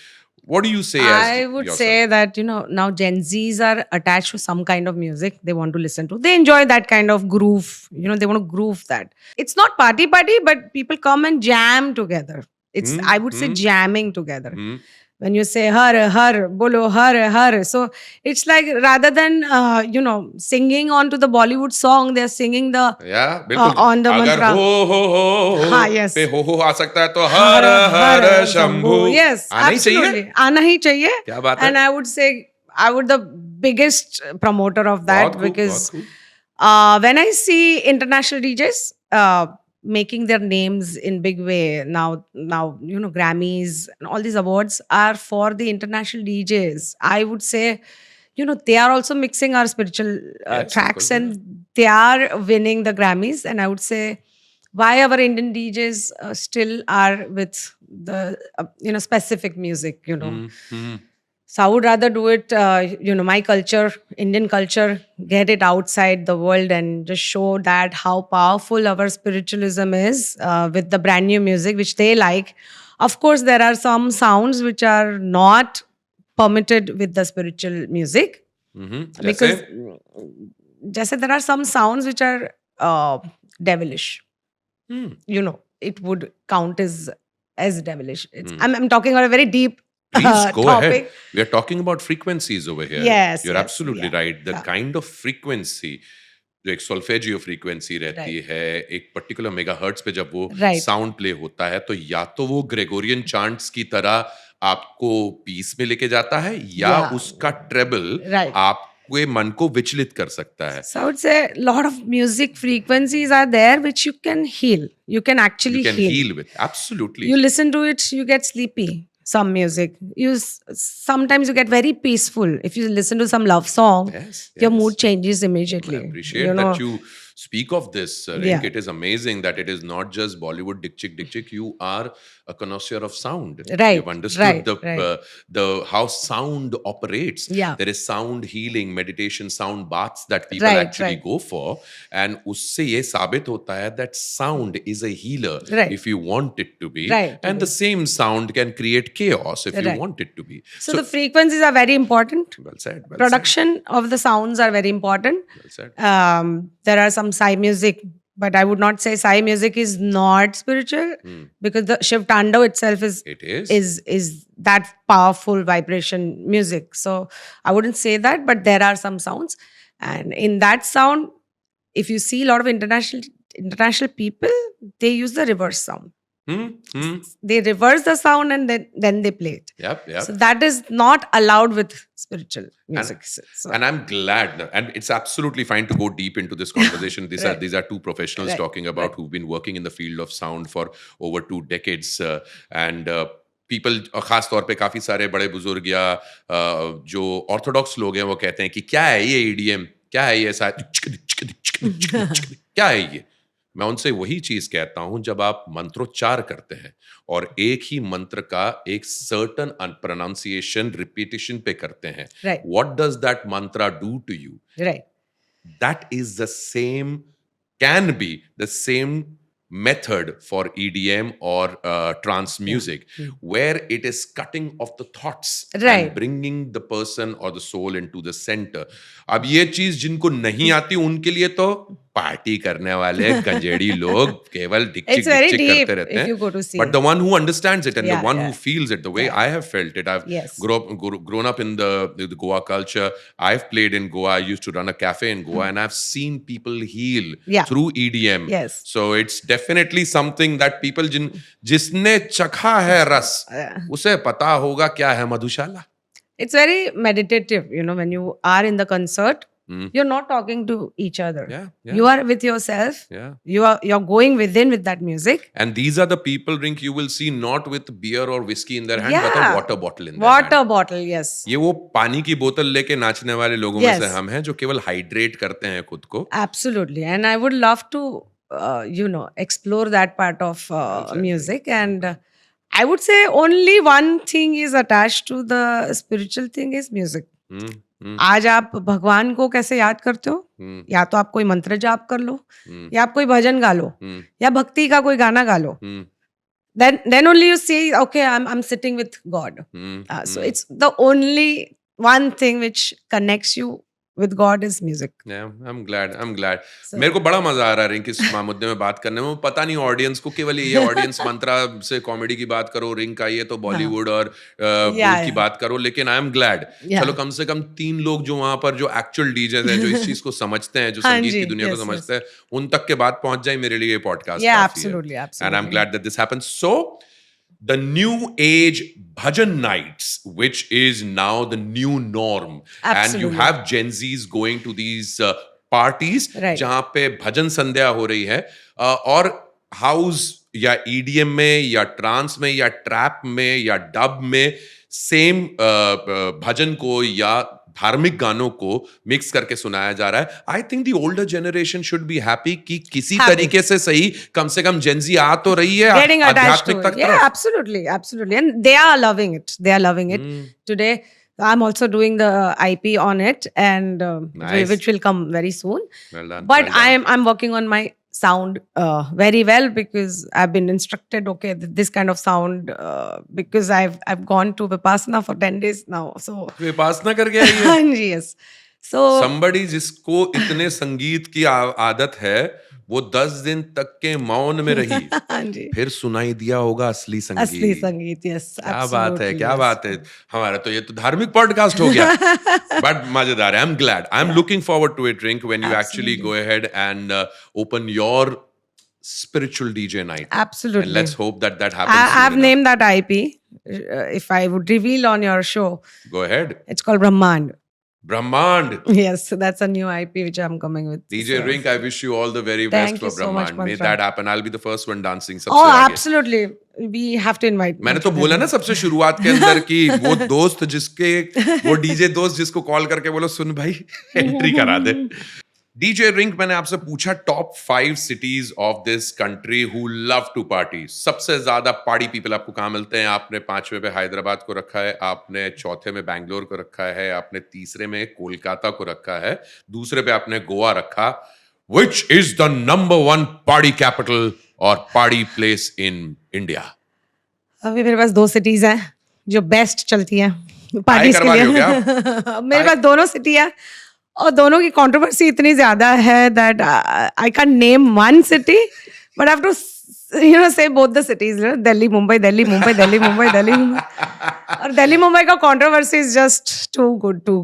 What do you say as I would yourself? say that, now Gen Zs are attached to some kind of music they want to listen to. They enjoy that kind of groove. They want to groove that. It's not party, but people come and jam together. It's, I would say, jamming together. When you say har, har, bolo, har, har. So it's like rather than, singing onto the Bollywood song, they're singing the Yeah, बिल्कुल. on the अगर mantra. हो हाँ, yes. पे हो आ सकता है तो हर हर Shambhu. Yes, आना ही चाहिए. absolutely. आना ही चाहिए. क्या बात है? And I would say I would the biggest promoter of that बहुत खूब, because बहुत खूब. when I see international DJs making their names in big way now, Grammys and all these awards are for the international DJs. I would say, they are also mixing our spiritual Yes, tracks of course, and they are winning the Grammys. And I would say why our Indian DJs still are with the specific music. So I would rather do it, my culture, Indian culture, get it outside the world and just show that how powerful our spiritualism is with the brand new music, which they like. Of course, there are some sounds which are not permitted with the spiritual music. Because जैसे there are some sounds which are devilish. It would count as devilish. I'm talking about a very deep Please go topic. ahead. We are talking about frequencies over here. Yes, You're yes, absolutely yeah, right. The kind of frequency, जो एक solfeggio frequency रहती है, एक particular megahertz पे जब वो sound play होता है, तो या तो वो Gregorian chants की तरह आपको peace में लेके जाता है, या उसका treble आपके मन को विचलित कर सकता है. So I would say a lot of music frequencies are there which you can heal. You can actually heal with. Absolutely. You listen to it, you get sleepy. Some music, sometimes you get very peaceful. If you listen to some love song, your mood changes immediately. I appreciate that you speak of this, Rink. It is amazing that it is not just Bollywood dik chik. You are a connoisseur of sound. Right. You've understood the how sound operates. Yeah. There is sound healing, meditation, sound baths that people actually go for, and उससे ये साबित होता है that sound is a healer if you want it to be, and the same sound can create chaos if you want it to be. So the frequencies are very important. Well said. Well Production of the sounds are very important. Well said. There are some Sai music, but I would not say Sai music is not spiritual because the Shiv Tandav itself is that powerful vibration music. So I wouldn't say that, but there are some sounds, and in that sound, if you see a lot of international people, they use the reverse sound. They reverse the sound and then they play it. Yep. So that is not allowed with spiritual music. And I'm glad, and it's absolutely fine to go deep into this conversation. These are two professionals talking about who've been working in the field of sound for over 2 decades, and people, खास तौर पे काफी सारे बड़े बुजुर्ग या जो Orthodox लोग हैं वो कहते हैं कि क्या है ये EDM, क्या है ये ऐसा, क्या है ये. मैं उनसे वही चीज कहता हूं, जब आप मंत्रोच्चार करते हैं और एक ही मंत्र का एक सर्टन प्रोनाउंसिएशन रिपीटिशन पे करते हैं, what does that mantra do to you? That is the same, can be the same method for EDM or trance music, where it is cutting off the thoughts and bringing the person or the soul into the center. अब ये चीज जिनको नहीं आती उनके लिए तो party करने वाले गंजेड़ी लोग केवल डिक-चिक करते रहते हैं. But the one who understands it and the one who feels it, the way I have felt it, I've grown up in the Goa culture. I've played in Goa. I used to run a cafe in Goa, and I've seen people heal through EDM. So it's definitely something that people जिसने चखा है रस, उसे पता होगा क्या है मधुशाला. It's very meditative, when you are in the concert. You're not talking to each other. You are with yourself. You're going within with that music. And these are the people, Rink, you will see not with beer or whiskey in their hand, but a water bottle in their hand. Water bottle, yes. ये वो पानी की बोतल लेके नाचने वाले लोगों में से हम हैं जो केवल हाइड्रेट करते हैं खुद को. Absolutely. And I would love to, explore that part of music. And I would say only one thing is attached to the spiritual thing is music. आज आप भगवान को कैसे याद करते हो? या तो आप कोई मंत्र जाप कर लो, या आप कोई भजन गा लो, या भक्ति का कोई गाना गा लो. Then only you see, okay, I'm sitting with God. So it's the only one thing which connects you with God is music. Yeah, I'm glad. So- मेरे को बड़ा मजा आ रहा है रिंक इस मुद्दे में बात करने में. पता नहीं ऑडियंस को, केवल ये ऑडियंस मंत्रा से कॉमेडी की बात करो, रिंक आई है तो बॉलीवुड और Yeah, की बात करो, लेकिन आई एम ग्लैड. Yeah. चलो कम से कम 3 लोग जो वहां पर जो एक्चुअल डीजेस हैं, जो इस चीज को समझते हैं, जो हाँ संगीत की जी, दुनिया को yes, समझते हैं, उन तक के बात पहुंच जाए, मेरे लिए ये पॉडकास्ट Yeah, काफी है. absolutely, And I'm absolutely. glad that this happened. So, the new age bhajan nights, which is now the new norm, and you Absolutely. have Gen Zs going to these parties, Right. जहाँ पे भजन संध्या हो रही है, और house या EDM में या trans में या ट्रैप में या डब में सेम भजन को या धार्मिक गानों को मिक्स करके सुनाया जा रहा है. I think the older generation should be happy कि किसी Happy. तरीके से सही, कम से कम जेंजी आ तो रही है Getting attached to आध्यात्मिक it. तक Yeah, तरफ. absolutely, absolutely. And they are loving it. They are loving it. Today, I'm also doing the IP on it, and Nice. which will come very soon. Well done, But well done. I'm working on my sound very well, because I've been instructed, okay, this kind of sound, because I've gone to Vipassana for 10 days now. So Vipassana करके आई है. yes. So somebody जिसको इतने संगीत की आदत है, वो 10 दिन तक के मौन में रही, हाँ जी. फिर सुनाई दिया होगा असली असली संगीत. संगीत, yes. क्या बात है, absolutely, क्या yes. बात है. हमारा तो ये तो धार्मिक पॉडकास्ट हो गया, बट मजेदार है. I am glad, I am looking forward to it, Rink, when you actually go ahead and open your spiritual DJ night. Absolutely. And let's hope that that happens. I've soon enough. named that IP. If I would reveal on your show, Go ahead. it's called Brahmand. Brahmand. Yes, so that's a new IP which I'm coming with. DJ So- Rink, I wish you all the very Thank best you for so much, Brahmand. May Mantra. that happen. I'll be the first one dancing. Oh, सबसे आगे. absolutely. We have to invite. मैंने तो बोला ना सबसे शुरुआत के अंदर कि वो दोस्त जिसके, वो डीजे दोस्त जिसको कॉल करके बोलो सुन भाई एंट्री करा दे. डीजे रिंक, मैंने आपसे पूछा top 5 cities of this country who love to party. सबसे ज्यादा पार्टी पीपल आपको कहाँ मिलते हैं? आपने 5वें पे हैदराबाद को रखा है, आपने 4थे में बैंगलोर को रखा है, आपने 3रे में कोलकाता को रखा है, दूसरे पे आपने गोवा रखा. Which is the number 1 party capital or party place in India? अभी मेरे पास 2 cities हैं जो बेस्ट चलती हैं पार्टीज के करवा रही हो लिए. मेरे पास दोनों सिटी है, और दोनों की कंट्रोवर्सी इतनी ज्यादा है that I can't name one city, but I have to say both the cities. Delhi, Mumbai, Delhi, Mumbai, Delhi, Mumbai, Delhi, Mumbai. और दिल्ली मुंबई का controversy is just too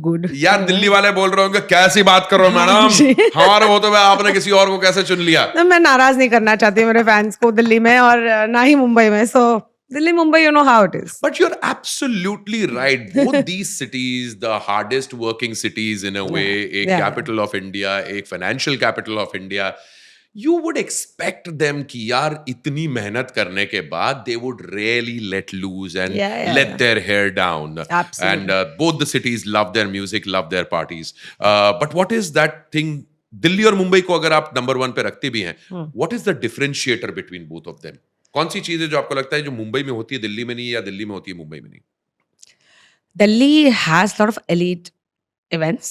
good. यार दिल्ली वाले बोल रहे होंगे कैसी बात कर रहे हो मैडम, हमारे वो तो आपने किसी और को कैसे चुन लिया. तो मैं नाराज नहीं करना चाहती मेरे फैंस को दिल्ली में, और ना ही मुंबई में. सो Delhi Mumbai, you know how it is. But you're absolutely right. Both these cities, the hardest working cities in a way, a Yeah. capital of India, a financial capital of India. You would expect them कि यार इतनी मेहनत करने के बाद they would really let loose and Yeah. let their hair down. Absolutely. And both the cities love their music, love their parties. But what is that thing? Delhi और मुंबई को अगर आप नंबर 1 पे रखते भी हैं, what is the differentiator between both of them? कौन सी चीज है जो आपको लगता है जो मुंबई में होती है दिल्ली में नहीं, या दिल्ली में होती है मुंबई में नहीं? Delhi has a lot of elite events,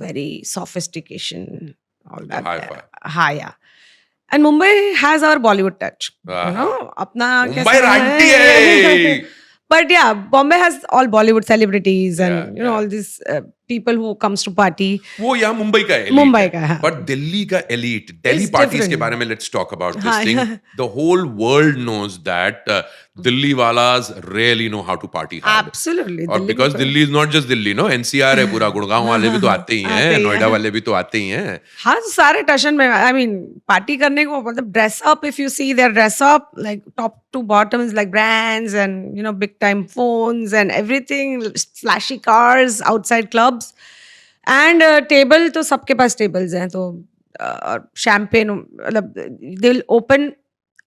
very sophistication, all that. hi-fi. हाँ, yeah. And Mumbai has our Bollywood touch. अपना मुंबई रांटी है. But yeah, Bombay has all Bollywood celebrities and Yeah, all these people who comes to party. वो यहाँ मुंबई का elite Mumbai है. का, हाँ. But Delhi का elite, Delhi It's parties के different. बारे में let's talk about this हाँ, thing. yeah. The whole world knows that Delhi walas really know how to party hard. Absolutely. और because Delhi is not just Delhi, no, NCR है पूरा, गुड़गांव वाले भी तो आते ही आते हैं, ही नोएडा हैं. वाले भी तो आते ही हैं. हाँ, तो सारे टशन में, I mean, पार्टी करने को मतलब dress up, if you see their dress up, like top to bottom is like brands and big time phones and everything, flashy cars, outside clubs, and table तो सबके पास tables हैं, तो champagne, मतलब they will open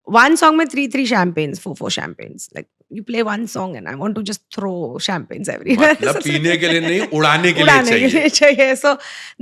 one song में 3 champagnes, 4 champagnes, like you play one song and I want to just throw champagnes everywhere. मतलब पीने के लिए नहीं, उड़ाने के लिए उड़ाने के चाहिए. लिए चाहिए. So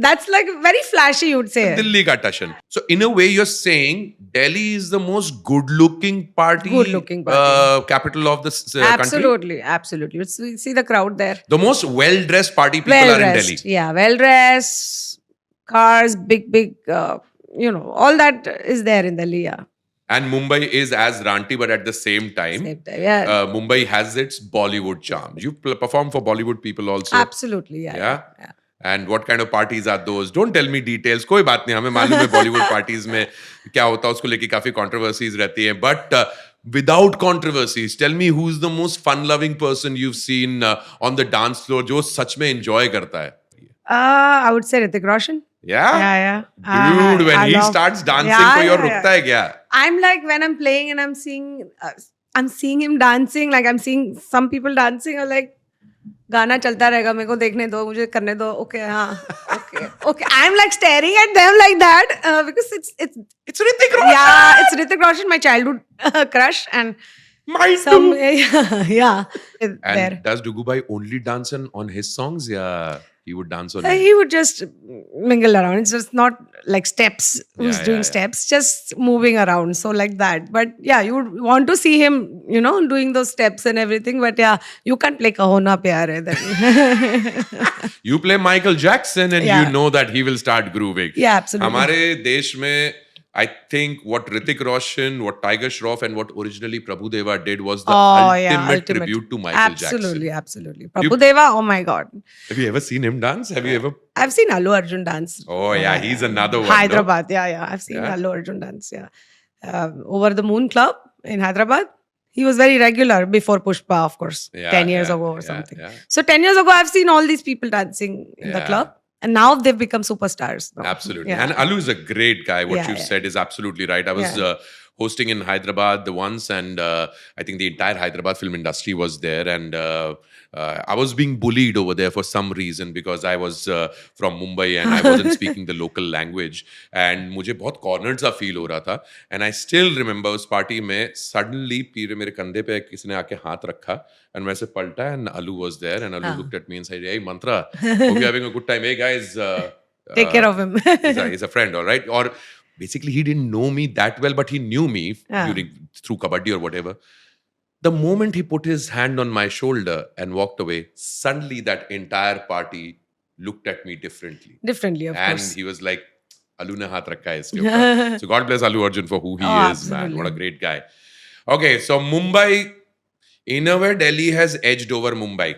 that's like very flashy, you'd say. Delhi ka Tashan. So in a way, you're saying Delhi is the most good-looking party, Good-looking party. capital of the country. Absolutely, absolutely. See the crowd there. The most well-dressed party people are in Delhi. Yeah, well dressed, cars, big, all that is there in Delhi. Yeah. And Mumbai is as ranty, but at the same time, Same time, yeah. Mumbai has its Bollywood charms. You perform for Bollywood people also. Absolutely, yeah. Yeah? And what kind of parties are those? Don't tell me details. कोई बात नहीं, हमें मालूम है Bollywood parties में क्या होता है, उसको लेके काफी controversies रहती हैं. But without controversies, tell me who's the most fun-loving person you've seen on the dance floor जो सच में enjoy करता है. I would say Hrithik Roshan. Yeah? Yeah. Dude, when he starts dancing, कोई और रुकता है क्या? I'm like when I'm playing and I'm seeing him dancing, like I'm seeing some people dancing, I'm like गाना चलता रहेगा, मेरे को देखने दो, मुझे करने दो. Okay, हाँ. Okay. I'm like staring at them like that because it's Hrithik Roshan. Yeah, it's Hrithik Roshan, my childhood crush, and Mine too. Yeah. And There. does Dugubai only dance on his songs? Yeah, he would dance on. He would just mingle around. It's just not like steps. Who's doing steps? Just moving around. So like that. But yeah, you would want to see him, doing those steps and everything. But yeah, you can't play Kahona Pyar Hai then. You play Michael Jackson and Yeah. you know that he will start grooving. Yeah, absolutely. हमारे देश में I think what Hrithik Roshan, what Tiger Shroff and what originally Prabhu Deva did was the ultimate tribute to Michael Jackson. Absolutely. Prabhu Deva, oh my God. Have you ever seen him dance? Have you ever? I've seen Allu Arjun dance. Oh yeah, he's another one. Hyderabad, yeah. I've seen Yeah? Allu Arjun dance, yeah. Over the Moon Club in Hyderabad. He was very regular before Pushpa, of course, Yeah, 10 years yeah, ago or yeah, something. yeah. So 10 years ago, I've seen all these people dancing in the Yeah. club. And now they've become superstars. now. Absolutely. Yeah. And Alu is a great guy. What Yeah, you've yeah. said is absolutely right. I was hosting in Hyderabad the once, and I think the entire Hyderabad film industry was there. And I was being bullied over there for some reason because I was from Mumbai and I wasn't speaking the local language. And मुझे बहुत cornered सा feel हो रहा था. And I still remember उस party में suddenly मेरे कंधे पे किसी ने आके हाथ रखा and मैं से पलटा and Alu was there and Alu looked at me and said, "Hey Mantra, hope you're having a good time. Hey guys, Take care of him. he's a friend, all right?" Or basically he didn't know me that well, but he knew me through kabaddi or whatever. The moment he put his hand on my shoulder and walked away, suddenly that entire party looked at me differently. Differently, of And course. he was like, Alu ne haath rakha hai iske upar. So God bless Alu Arjun for who he is, absolutely. man. What a great guy. Okay, so Mumbai, in a way, Delhi has edged over Mumbai.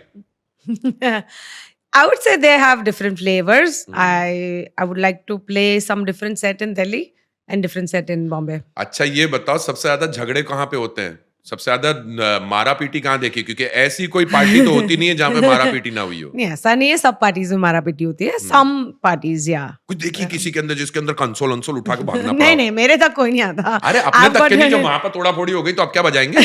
I would say they have different flavors. I would like to play some different set in Delhi and different set in Bombay. अच्छा ये बताओ सबसे ज्यादा झगड़े कहाँ पे होते हैं? सबसे ज्यादा मारा पीटी कहाँ देखी? क्योंकि ऐसी कोई पार्टी तो होती नहीं है जहाँ पे मारा पीटी ना हुई हो. नहीं ऐसा नहीं है सब पार्टीज में मारा पीटी होती है some parties या कुछ देखी किसी के अंदर जिसके अंदर कंसोल उठा के भागना नहीं पड़ा? नहीं मेरे तक कोई नहीं आता. अरे अपने तक के नहीं, जो वहां पर तोड़ा फोड़ी हो गई तो अब क्या बजाएंगे?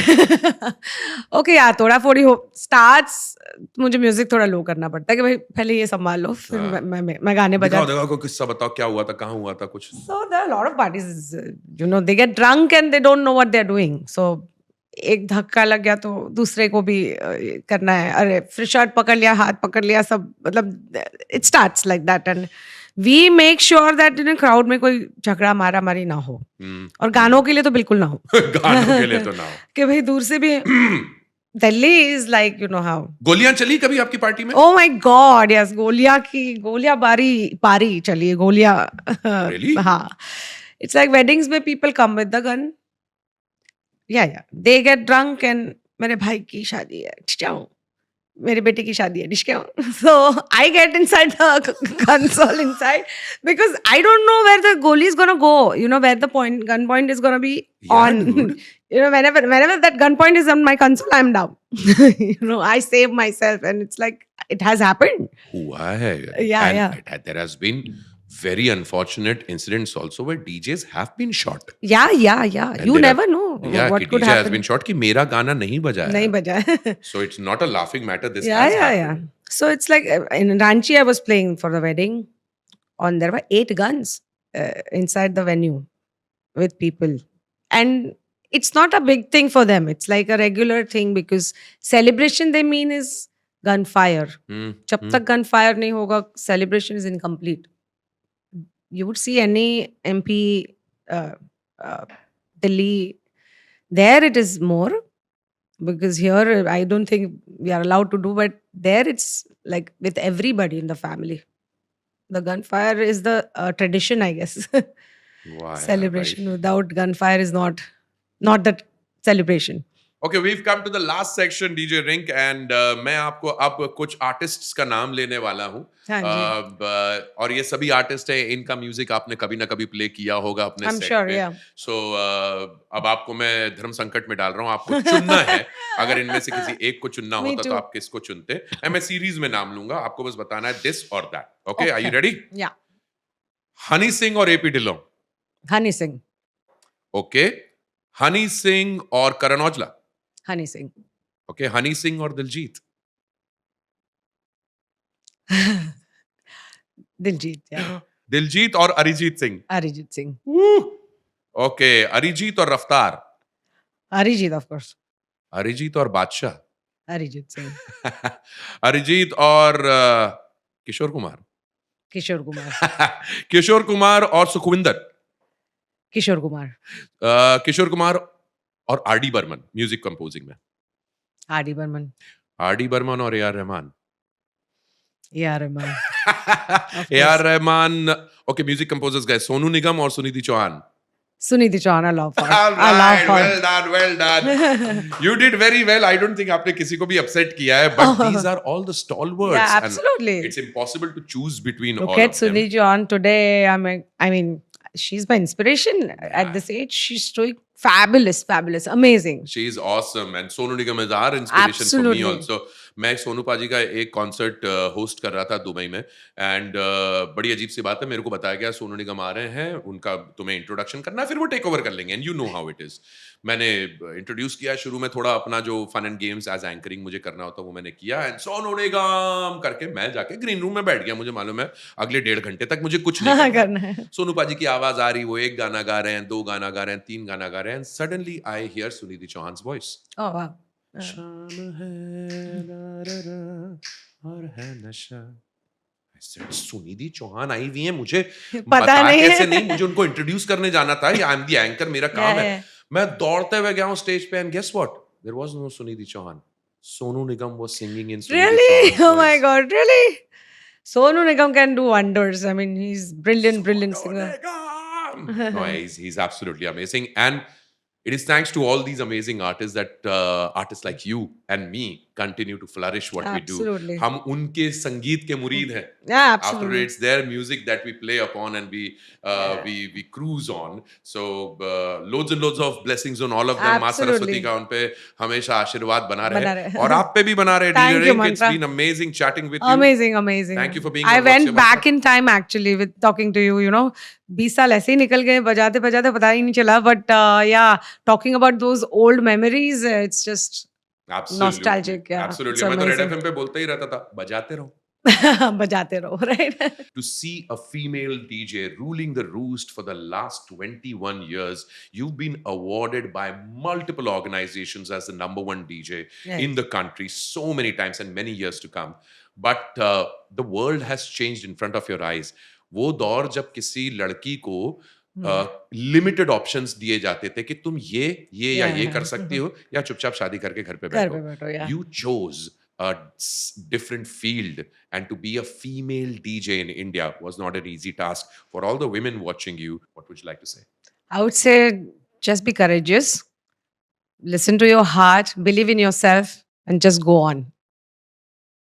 ओके यार थोड़ा फोड़ी हो स्टार्ट्स मुझे म्यूजिक थोड़ा लो करना पड़ता है कि भाई पहले ये संभाल लो फिर मैं गाने बजा. दिखाओ कोई किस्सा बताओ, क्या हुआ था, कहाँ हुआ था कुछ? So there are a lot of parties, they get drunk and they don't know what they're doing. So एक धक्का लग गया तो दूसरे को भी करना है. अरे फिर शर्ट पकड़ लिया, हाथ पकड़ लिया, सब मतलब it starts like that and we make sure that crowd में कोई झगड़ा मारा मारी ना हो. और गानों के लिए तो बिल्कुल ना हो. गानों के लिए तो ना हो. कि भाई दूर से भी Delhi is like how. गोलियां चली कभी आपकी पार्टी में? Oh my God, yes, गोलियां पारी चली है गोलियां. Really? हाँ. It's like weddings में people come with the gun. Yeah. They get drunk and मेरे भाई की शादी है, डिस्काउंट. मेरे बेटे की शादी है, discount. So I get inside the console inside because I don't know where the goalie is gonna go. Where the gun point is gonna be on. Dude. Whenever that gun point is on my console, I'm down. I save myself and it's like it has happened. हुआ है. Yeah. There has been very unfortunate incidents also where DJs have been shot. Yeah. And You there never are- know what कि could DJ has happen. been shot कि मेरा गाना नहीं बजा नहीं है. बजा है. So it's not a laughing matter. This Yeah. has happened. So it's like in Ranchi, I was playing for the wedding, and there were 8 guns inside the venue with people, and it's not a big thing for them. It's like a regular thing because celebration they mean is gunfire. जब तक gunfire नहीं होगा, celebration is incomplete. You would see any MP, Delhi, there it is more because here I don't think we are allowed to do, but there it's like with everybody in the family. The gunfire is the tradition, I guess. Wow, Celebration without gunfire is not that celebration. Okay, we've come to the last section, DJ Rink, and मैं आपको अब कुछ artists का नाम लेने वाला हूँ. हाँ जी. और ये सभी आर्टिस्ट हैं, इनका म्यूजिक आपने कभी ना कभी प्ले किया होगा अपने I'm सेट sure, पे. yeah. So अब आपको मैं धर्म संकट में डाल रहा हूँ, आपको चुनना है. अगर इनमें से किसी एक को चुनना Me होता तो too. आप किसको चुनते? मैं सीरीज में नाम लूंगा, आपको बस बताना है this or that. Okay, are you ready? Yeah. Honey Singh और AP Dhillon. Honey Singh. Okay, Honey Singh और Karan Aujla. Honey Singh. Okay, Honey Singh और दिलजीत. Diljit, yeah. दिलजीत और Arijit Singh. Arijit Singh. Okay, Arijit और रफ्तार. Arijit, of course. अरिजीत और बादशाह. Arijit Singh. अरिजीत और किशोर कुमार. Kishore Kumar. किशोर कुमार और सुखविंदर. Kishore Kumar. किशोर कुमार और R D Burman music composing में. R.D. Burman. R D Burman और A R Rahman. A.R. Rahman. A R Rahman. Okay, music composers गए सोनू निगम और Sunidhi Chauhan. Sunidhi Chauhan, I love her. All I love right, her. well done, well done. You did very well. I don't think आपने किसी को भी upset किया है, but these are all the stalwarts. Yeah, and absolutely. It's impossible to choose between Look all at of them. Sunidhi Chauhan today. I mean, she's my inspiration at this age. She's doing fabulous, fabulous, amazing. She is awesome, and Sonu Nigam is our inspiration for me Absolutely. also. मैं सोनू पाजी का एक concert host कर रहा था Dubai में, and बड़ी अजीब सी बात है, मेरे को बताया गया सोनू निगम आ रहे हैं, उनका तुम्हें इंट्रोडक्शन करना है, फिर वो टेक ओवर कर लेंगे, and you know how it is. मैंने इंट्रोड्यूस किया शुरू में, थोड़ा अपना जो fun and games as anchoring मुझे करना होता है वो मैंने किया, एंड सोनू निगम करके मैं जाके ग्रीन रूम में बैठ गया. मुझे मालूम है अगले 1.5 घंटे तक मुझे कुछ नहीं करना है. सोनू पाजी की आवाज आ रही, वो एक गाना गा रहे हैं, 2 गाना गा रहे हैं, 3 गाना गा रहे हैं, and suddenly I hear Sunidhi Chauhan's voice. Oh, wow. शाम है और है नशा. सुनिधि चौहान आई हुई है, मुझे पता नहीं है. कैसे नहीं, मुझे उनको इंट्रोड्यूस करने जाना था. आई एम द एंकर, मेरा काम है. मैं दौड़ते हुए गया हूँ स्टेज पे, and guess what, there was no Sunidhi Chauhan. Sonu Nigam was singing in Really? Oh my God, really? Sonu Nigam can do wonders. I mean, he's brilliant singer. No, he's absolutely amazing, and it is thanks to all these amazing artists that artists like you and me continue to flourish what Absolutely. we do. हम उनके संगीत के मुरीद हैं. Yeah, After absolutely. it's their music that we play upon and we cruise on. So loads and loads of blessings on all of them. माँ Absolutely. Saraswati का उन पे हमेशा आशीर्वाद बना बना रहे. रहे. और आप पे भी बना रहे. Thank DJ you, Rink, it's Mantra. been amazing chatting with you. Amazing. Thank you for being I on What's went Your back Mantra? in time actually with talking to you. 20 साल ऐसे ही निकल गए बजाते बजाते, पता ही नहीं चला. But yeah, talking about those old memories, it's just Absolutely. nostalgic. Yeah, Absolutely. it's मैं तो Red amazing. FM पे बोलते ही रहता था, बजाते रहो. बजाते रहो, right? To see a female DJ ruling the roost for the last 21 years, you've been awarded by multiple organizations as the #1 DJ Yes. in the country so many times and many years to come. But the world has changed in front of your eyes. वो दौर जब किसी लड़की को limited options दिए जाते थे कि तुम ये या ये कर सकती हो, या चुपचाप शादी करके घर पे घर पे बैठो. बैठो, yeah. You chose a different field, and to be a female DJ in India was not an easy task. For all the women watching you, what would you like to say? I would say just be courageous, listen to your heart, believe in yourself, and just go on.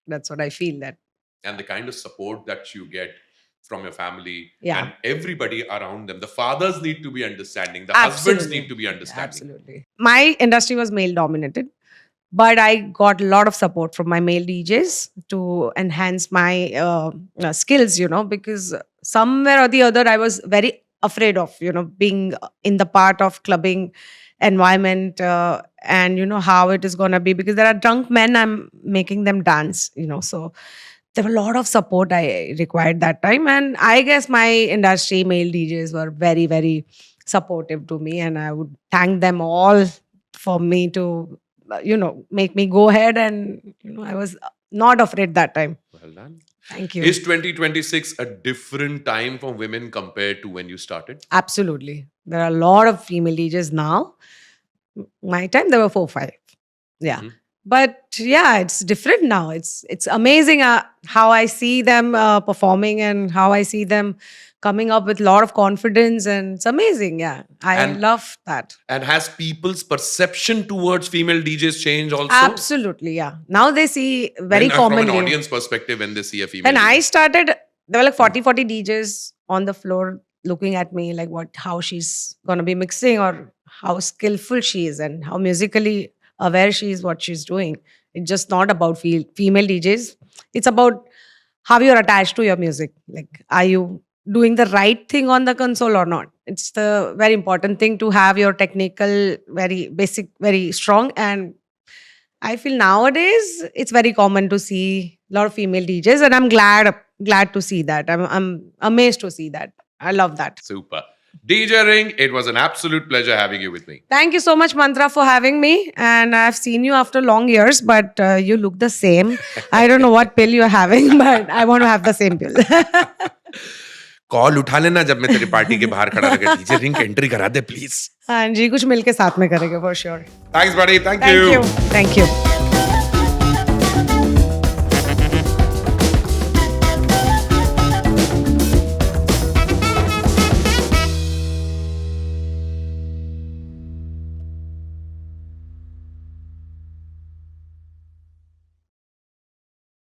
That's what I feel that. And the kind of support that you get from your family Yeah. and everybody around them. The fathers need to be understanding. The husbands need to be understanding. Absolutely. My industry was male dominated, but I got a lot of support from my male DJs to enhance my skills, because somewhere or the other I was very afraid of, being in the part of clubbing environment and how it is going to be, because there are drunk men, I'm making them dance, so there were a lot of support I required that time. And I guess my industry male DJs were very, very supportive to me, and I would thank them all for me to, make me go ahead. And I was not afraid that time. Well done. Thank you. Is 2026 a different time for women compared to when you started? Absolutely. There are a lot of female DJs now. My time there were 4-5. Yeah. Mhm. But yeah, it's different now. It's amazing how I see them performing, and how I see them coming up with a lot of confidence, and it's amazing. Yeah, I And- love that. And has people's perception towards female DJs changed also? Absolutely, yeah. Now they see very From an commonly. audience perspective, when they see a female When I DJ. started, there were like 40 DJs on the floor looking at me like how she's gonna be mixing, or how skillful she is, and how musically aware she is what she's doing. It's just not about female DJs. It's about how you're attached to your music. Like, are you doing the right thing on the console or not? It's the very important thing to have your technical very basic, very strong. And I feel nowadays it's very common to see a lot of female DJs, and I'm glad to see that. I'm amazed to see that. I love that. Super. DJ Ring, it was an absolute pleasure having you with me. Thank you so much, Mantra, for having me. And I've seen you after long years, but you look the same. I don't know what pill you're having, but I want to have the same pill. Call उठा लेना जब मैं तेरी party के बाहर खड़ा रहकर DJ ring entry करा दे प्लीज. हाँ जी, कुछ मिलके साथ में करेंगे for sure. Thanks buddy. Thank Thank you. you. Thank you.